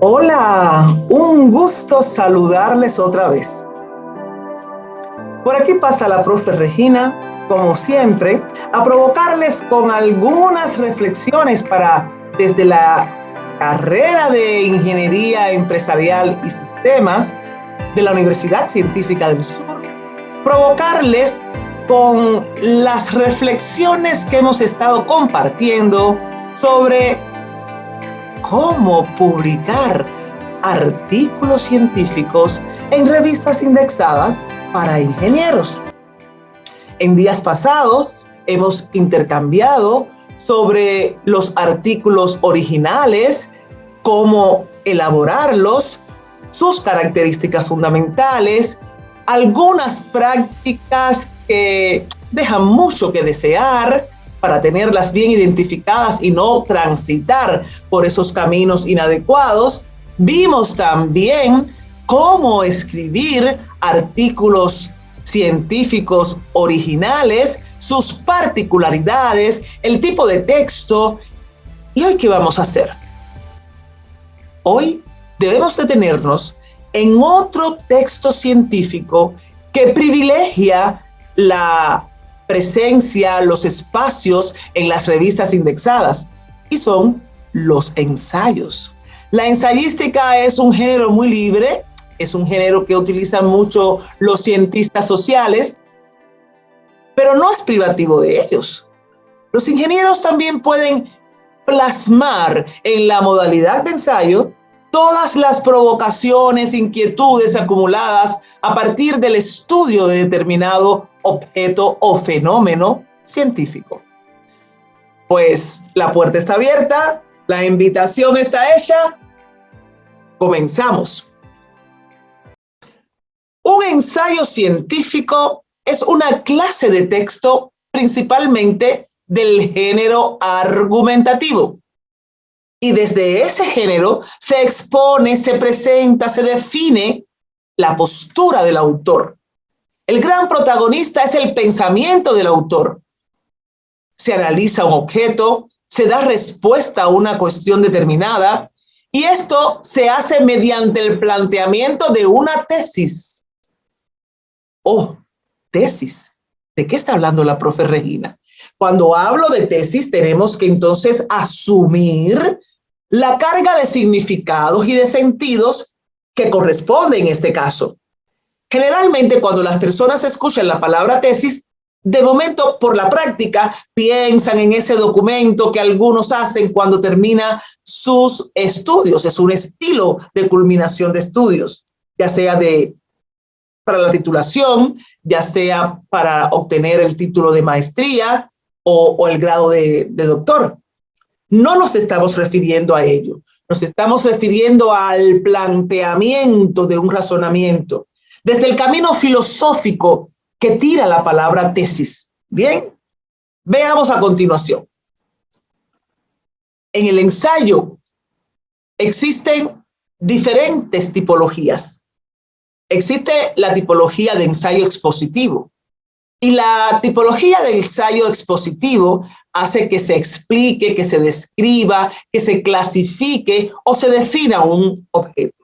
Hola, un gusto saludarles otra vez. Por aquí pasa la profe Regina, como siempre, a provocarles con algunas reflexiones para, desde la carrera de Ingeniería Empresarial y Sistemas de la Universidad Científica del Sur, provocarles con las reflexiones que hemos estado compartiendo sobre cómo publicar artículos científicos en revistas indexadas para ingenieros. En días pasados hemos intercambiado sobre los artículos originales, cómo elaborarlos, sus características fundamentales, algunas prácticas que dejan mucho que desear para tenerlas bien identificadas y no transitar por esos caminos inadecuados. Vimos también cómo escribir artículos científicos originales, sus particularidades, el tipo de texto. ¿Y hoy qué vamos a hacer? Hoy debemos detenernos en otro texto científico que privilegia la presencia, los espacios en las revistas indexadas, y son los ensayos. La ensayística es un género muy libre, es un género que utilizan mucho los cientistas sociales, pero no es privativo de ellos. Los ingenieros también pueden plasmar en la modalidad de ensayo todas las provocaciones, inquietudes acumuladas a partir del estudio de determinado objeto o fenómeno científico. Pues la puerta está abierta, la invitación está hecha, comenzamos. Un ensayo científico es una clase de texto principalmente del género argumentativo. Y desde ese género se expone, se presenta, se define la postura del autor. El gran protagonista es el pensamiento del autor. Se analiza un objeto, se da respuesta a una cuestión determinada, y esto se hace mediante el planteamiento de una tesis. Oh, tesis. ¿De qué está hablando la profe Regina? Cuando hablo de tesis, tenemos que entonces asumir la carga de significados y de sentidos que corresponde en este caso. Generalmente, cuando las personas escuchan la palabra tesis, de momento, por la práctica, piensan en ese documento que algunos hacen cuando termina sus estudios. Es un estilo de culminación de estudios, ya sea para la titulación, ya sea para obtener el título de maestría o el grado de doctor. No nos estamos refiriendo a ello, nos estamos refiriendo al planteamiento de un razonamiento, desde el camino filosófico que tira la palabra tesis. Bien, veamos a continuación. En el ensayo existen diferentes tipologías. Existe la tipología de ensayo expositivo. Y la tipología del ensayo expositivo hace que se explique, que se describa, que se clasifique o se defina un objeto.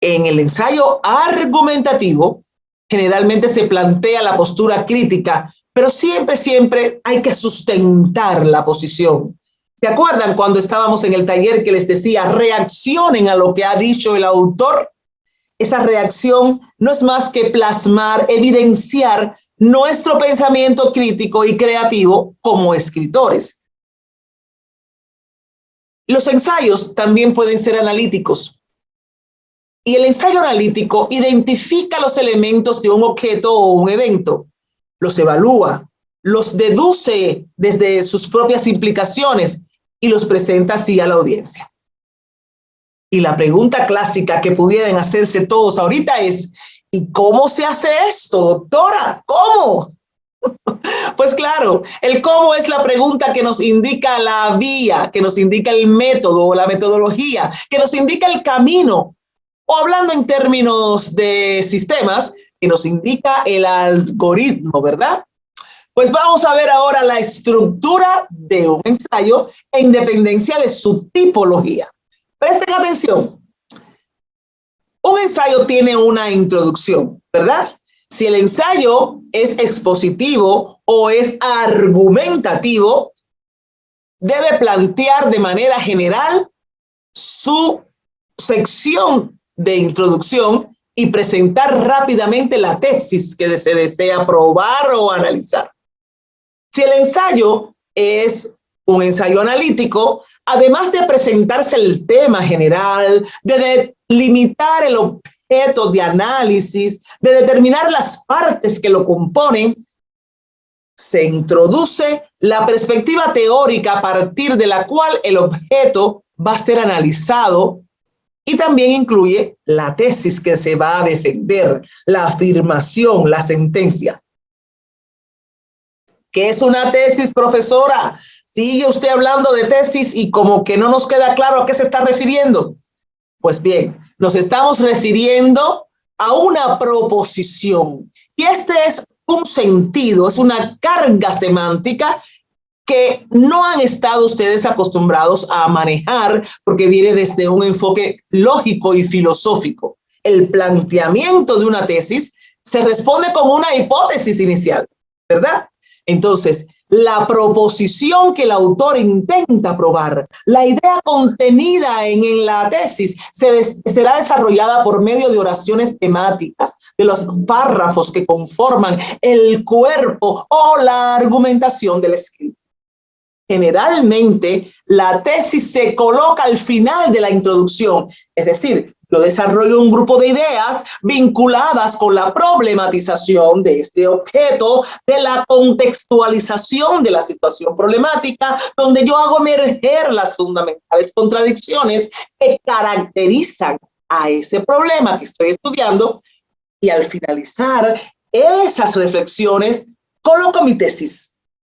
En el ensayo argumentativo, generalmente se plantea la postura crítica, pero siempre hay que sustentar la posición. ¿Se acuerdan cuando estábamos en el taller que les decía reaccionen a lo que ha dicho el autor? Esa reacción no es más que plasmar, evidenciar nuestro pensamiento crítico y creativo como escritores. Los ensayos también pueden ser analíticos. Y el ensayo analítico identifica los elementos de un objeto o un evento, los evalúa, los deduce desde sus propias implicaciones y los presenta así a la audiencia. Y la pregunta clásica que pudieran hacerse todos ahorita es, ¿y cómo se hace esto, doctora? ¿Cómo? Pues claro, el cómo es la pregunta que nos indica la vía, que nos indica el método o la metodología, que nos indica el camino, o hablando en términos de sistemas, que nos indica el algoritmo, ¿verdad? Pues vamos a ver ahora la estructura de un ensayo en dependencia de su tipología. Presten atención. Un ensayo tiene una introducción, ¿verdad? Si el ensayo es expositivo o es argumentativo, debe plantear de manera general su sección de introducción y presentar rápidamente la tesis que se desea probar o analizar. Si el ensayo es un ensayo analítico, además de presentarse el tema general, de delimitar el objeto de análisis, de determinar las partes que lo componen, se introduce la perspectiva teórica a partir de la cual el objeto va a ser analizado y también incluye la tesis que se va a defender, la afirmación, la sentencia. ¿Qué es una tesis, profesora? Sigue usted hablando de tesis y como que no nos queda claro a qué se está refiriendo. Pues bien, nos estamos refiriendo a una proposición. Y este es un sentido, es una carga semántica que no han estado ustedes acostumbrados a manejar porque viene desde un enfoque lógico y filosófico. El planteamiento de una tesis se responde con una hipótesis inicial, ¿verdad? Entonces, la proposición que el autor intenta probar, la idea contenida en la tesis, será desarrollada por medio de oraciones temáticas, de los párrafos que conforman el cuerpo o la argumentación del escrito. Generalmente, la tesis se coloca al final de la introducción, es decir, yo desarrollo un grupo de ideas vinculadas con la problematización de este objeto, de la contextualización de la situación problemática, donde yo hago emerger las fundamentales contradicciones que caracterizan a ese problema que estoy estudiando, y al finalizar esas reflexiones, coloco mi tesis.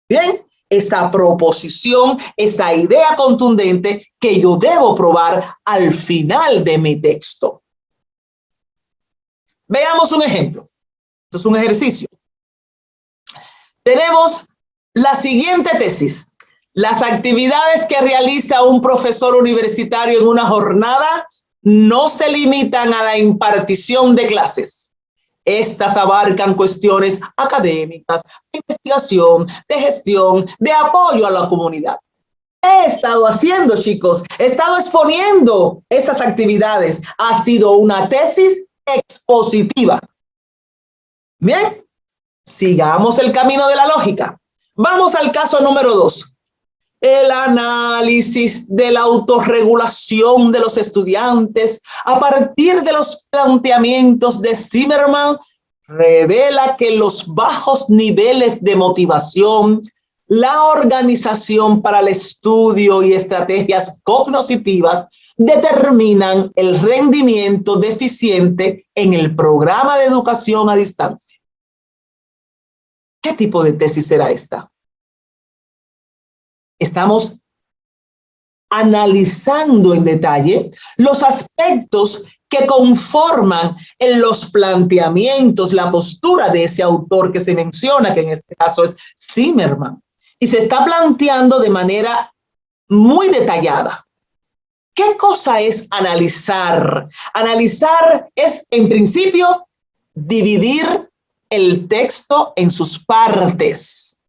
Bien, esa proposición, esa idea contundente que yo debo probar al final de mi texto. Veamos un ejemplo. Esto es un ejercicio. Tenemos la siguiente tesis. Las actividades que realiza un profesor universitario en una jornada no se limitan a la impartición de clases. Estas abarcan cuestiones académicas, de investigación, de gestión, de apoyo a la comunidad. ¿Qué he estado haciendo, chicos? He estado exponiendo esas actividades. Ha sido una tesis expositiva. Bien, sigamos el camino de la lógica. Vamos al caso número 2. El análisis de la autorregulación de los estudiantes a partir de los planteamientos de Zimmerman revela que los bajos niveles de motivación, la organización para el estudio y estrategias cognitivas determinan el rendimiento deficiente en el programa de educación a distancia. ¿Qué tipo de tesis será esta? Estamos analizando en detalle los aspectos que conforman en los planteamientos, la postura de ese autor que se menciona, que en este caso es Zimmerman, y se está planteando de manera muy detallada. ¿Qué cosa es analizar? Analizar es, en principio, dividir el texto en sus partes,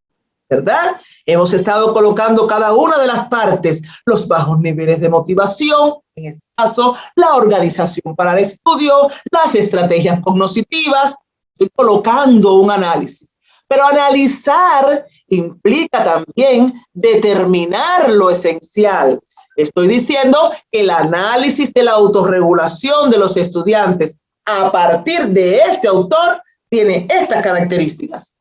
¿verdad? Hemos estado colocando cada una de las partes, los bajos niveles de motivación, en este caso, la organización para el estudio, las estrategias cognitivas. Estoy colocando un análisis. Pero analizar implica también determinar lo esencial. Estoy diciendo que el análisis de la autorregulación de los estudiantes a partir de este autor tiene estas características.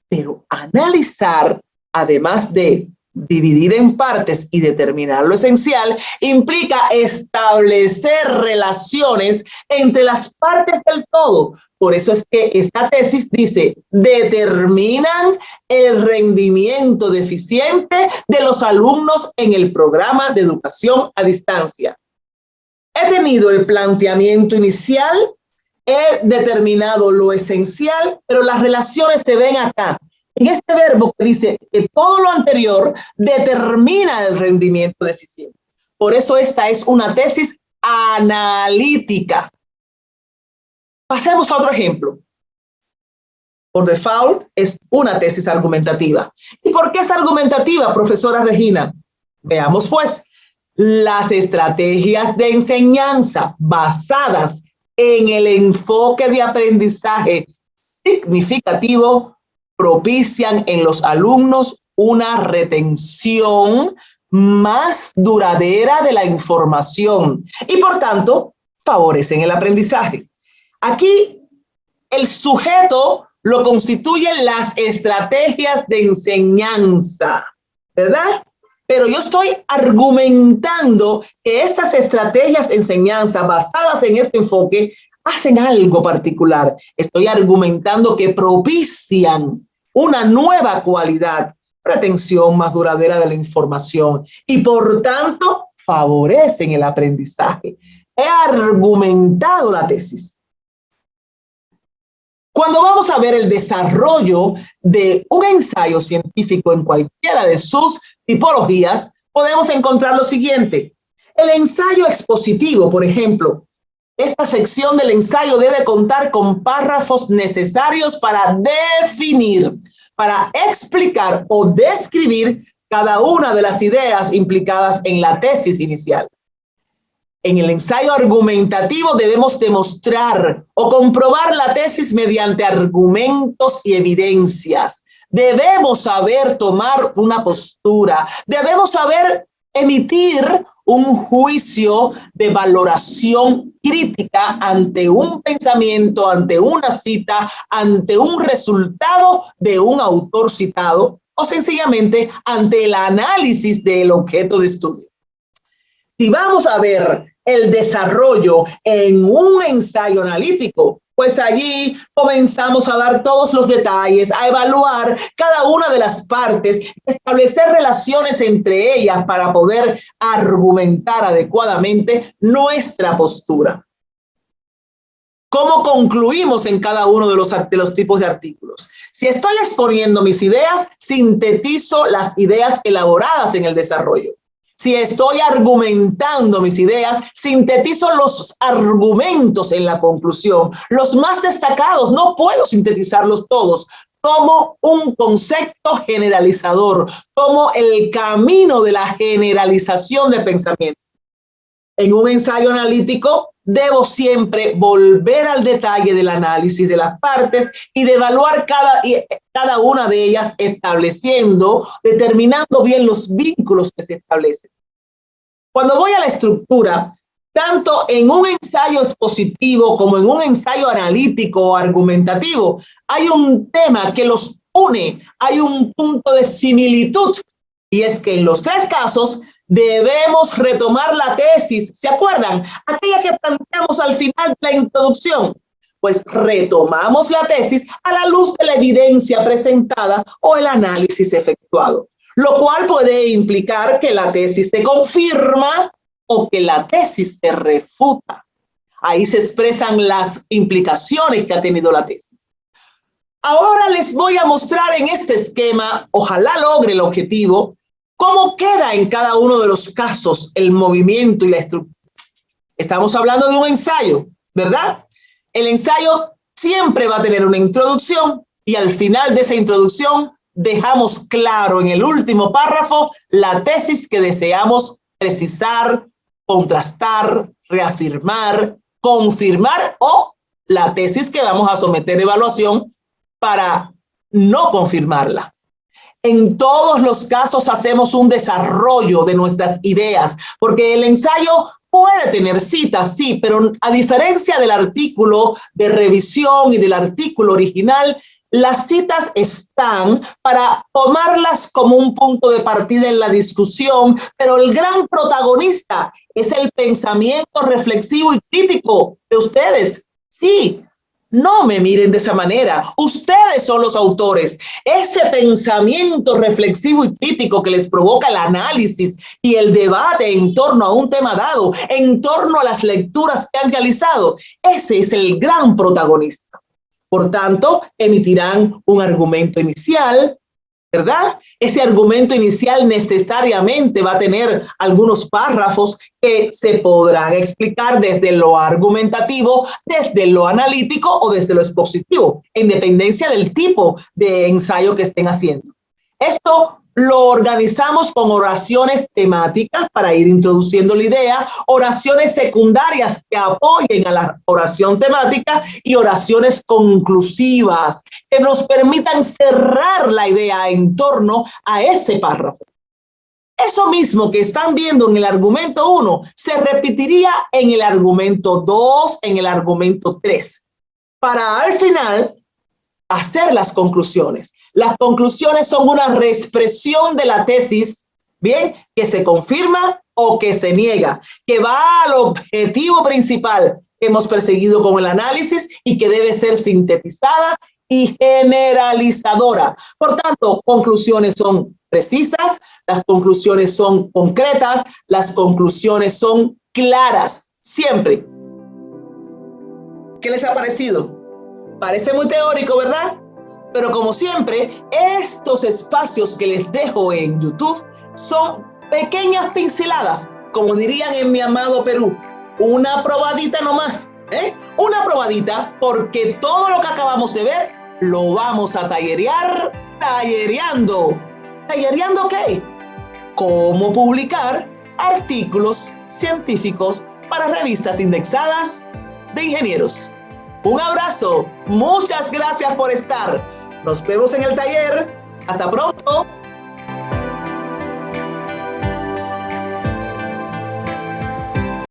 Pero analizar, además de dividir en partes y determinar lo esencial, implica establecer relaciones entre las partes del todo. Por eso es que esta tesis dice, determinan el rendimiento deficiente de los alumnos en el programa de educación a distancia. He tenido el planteamiento inicial, he determinado lo esencial, pero las relaciones se ven acá. En este verbo que dice que todo lo anterior determina el rendimiento deficiente. Por eso esta es una tesis analítica. Pasemos a otro ejemplo. Por default, es una tesis argumentativa. ¿Y por qué es argumentativa, profesora Regina? Veamos pues. Las estrategias de enseñanza basadas en el enfoque de aprendizaje significativo propician en los alumnos una retención más duradera de la información y, por tanto, favorecen el aprendizaje. Aquí, el sujeto lo constituyen las estrategias de enseñanza, ¿verdad? Pero yo estoy argumentando que estas estrategias de enseñanza basadas en este enfoque hacen algo particular. Estoy argumentando que propician una nueva cualidad, retención más duradera de la información y por tanto favorecen el aprendizaje. He argumentado la tesis. Cuando vamos a ver el desarrollo de un ensayo científico en cualquiera de sus tipologías, podemos encontrar lo siguiente. El ensayo expositivo, por ejemplo, esta sección del ensayo debe contar con párrafos necesarios para definir, para explicar o describir cada una de las ideas implicadas en la tesis inicial. En el ensayo argumentativo debemos demostrar o comprobar la tesis mediante argumentos y evidencias. Debemos saber tomar una postura, debemos saber emitir un juicio de valoración crítica ante un pensamiento, ante una cita, ante un resultado de un autor citado o sencillamente ante el análisis del objeto de estudio. Si vamos a ver el desarrollo en un ensayo analítico, pues allí comenzamos a dar todos los detalles, a evaluar cada una de las partes, establecer relaciones entre ellas para poder argumentar adecuadamente nuestra postura. ¿Cómo concluimos en cada uno de los tipos de artículos? Si estoy exponiendo mis ideas, sintetizo las ideas elaboradas en el desarrollo. Si estoy argumentando mis ideas, sintetizo los argumentos en la conclusión. Los más destacados, no puedo sintetizarlos todos. Tomo un concepto generalizador, tomo el camino de la generalización de pensamiento. En un ensayo analítico, debo siempre volver al detalle del análisis de las partes y de evaluar cada una de ellas, determinando bien los vínculos que se establecen. Cuando voy a la estructura, tanto en un ensayo expositivo como en un ensayo analítico o argumentativo, hay un tema que los une, hay un punto de similitud, y es que en los tres casos debemos retomar la tesis. ¿Se acuerdan? Aquella que planteamos al final de la introducción. Pues retomamos la tesis a la luz de la evidencia presentada o el análisis efectuado, lo cual puede implicar que la tesis se confirma o que la tesis se refuta. Ahí se expresan las implicaciones que ha tenido la tesis. Ahora les voy a mostrar en este esquema, ojalá logre el objetivo, cómo queda en cada uno de los casos el movimiento y la estructura. Estamos hablando de un ensayo, ¿verdad? El ensayo siempre va a tener una introducción y al final de esa introducción dejamos claro en el último párrafo la tesis que deseamos precisar, contrastar, reafirmar, confirmar o la tesis que vamos a someter a evaluación para no confirmarla. En todos los casos hacemos un desarrollo de nuestras ideas, porque el ensayo puede tener citas, sí, pero a diferencia del artículo de revisión y del artículo original, las citas están para tomarlas como un punto de partida en la discusión, pero el gran protagonista es el pensamiento reflexivo y crítico de ustedes. Sí. No me miren de esa manera. Ustedes son los autores. Ese pensamiento reflexivo y crítico que les provoca el análisis y el debate en torno a un tema dado, en torno a las lecturas que han realizado, ese es el gran protagonista. Por tanto, emitirán un argumento inicial, ¿verdad? Ese argumento inicial necesariamente va a tener algunos párrafos que se podrán explicar desde lo argumentativo, desde lo analítico o desde lo expositivo, en dependencia del tipo de ensayo que estén haciendo. Esto lo organizamos con oraciones temáticas para ir introduciendo la idea, oraciones secundarias que apoyen a la oración temática y oraciones conclusivas que nos permitan cerrar la idea en torno a ese párrafo. Eso mismo que están viendo en el argumento 1 se repetiría en el argumento 2, en el argumento 3, para al final hacer las conclusiones. Las conclusiones son una reexpresión de la tesis, bien, que se confirma o que se niega, que va al objetivo principal que hemos perseguido con el análisis y que debe ser sintetizada y generalizadora. Por tanto, conclusiones son precisas, las conclusiones son concretas, las conclusiones son claras, siempre. ¿Qué les ha parecido? Parece muy teórico, ¿verdad? Pero como siempre, estos espacios que les dejo en YouTube son pequeñas pinceladas, como dirían en mi amado Perú, una probadita nomás, ¿eh? Una probadita, porque todo lo que acabamos de ver lo vamos a tallerear, tallereando. ¿Tallereando qué? Cómo publicar artículos científicos para revistas indexadas de ingenieros. Un abrazo, muchas gracias por estar. Nos vemos en el taller. Hasta pronto.